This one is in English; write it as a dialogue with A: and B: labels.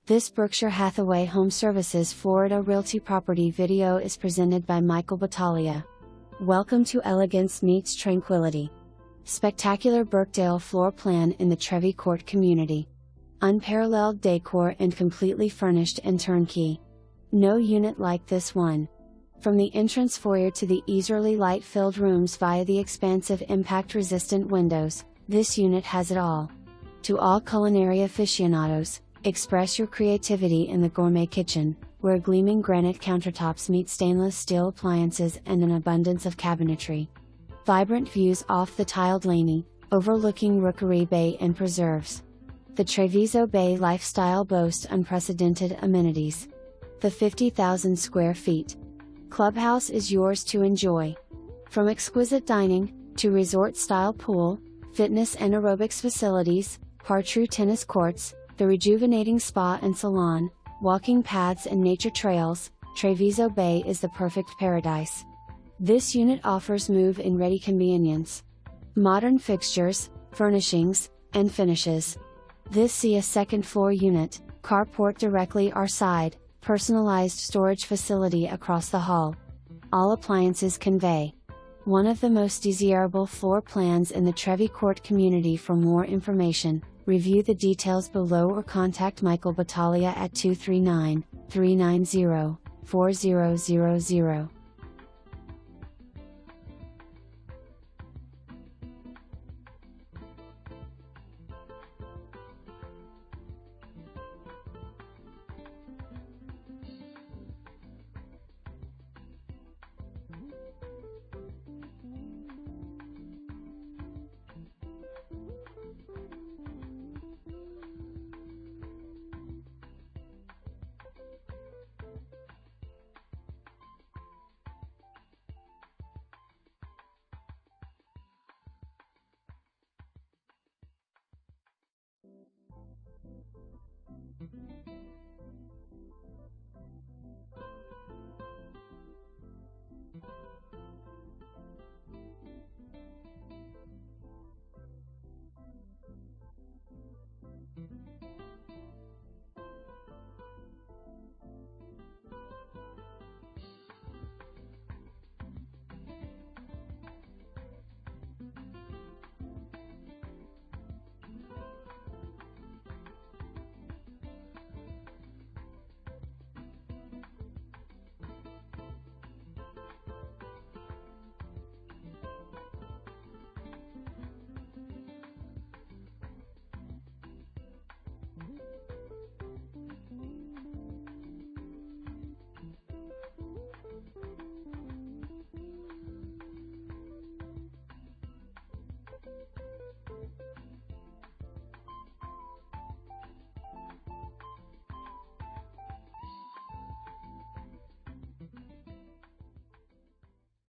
A: This Berkshire Hathaway HomeServices Florida Realty property video is presented by Michael Battaglia. Welcome to Elegance Meets Tranquility. Spectacular Birkdale floor plan in the Trevi Court community. Unparalleled decor and completely furnished and turnkey. No unit like this one. From the entrance foyer to the Easrerly light-filled rooms via the expansive impact-resistant windows, this unit has it all. To all culinary aficionados, express your creativity in the gourmet kitchen, where gleaming granite countertops meet stainless steel appliances and an abundance of cabinetry. Vibrant views off the tiled lanie, overlooking rookery bay and preserves. The Treviso Bay lifestyle boasts unprecedented amenities. The 50,000 square feet clubhouse is yours to enjoy. From exquisite dining, to resort-style pool, fitness and aerobics facilities, Har-Tru tennis courts, the rejuvenating spa and salon, walking paths and nature trails, Treviso Bay is the perfect paradise. This unit offers move-in ready convenience. Modern fixtures, furnishings, and finishes. This is a second floor unit, carport directly our side, personalized storage facility across the hall. All appliances convey. One of the most desirable floor plans in the Trevi Court community. For more information, review the details below or contact Michael Battaglia at 239-390-4000.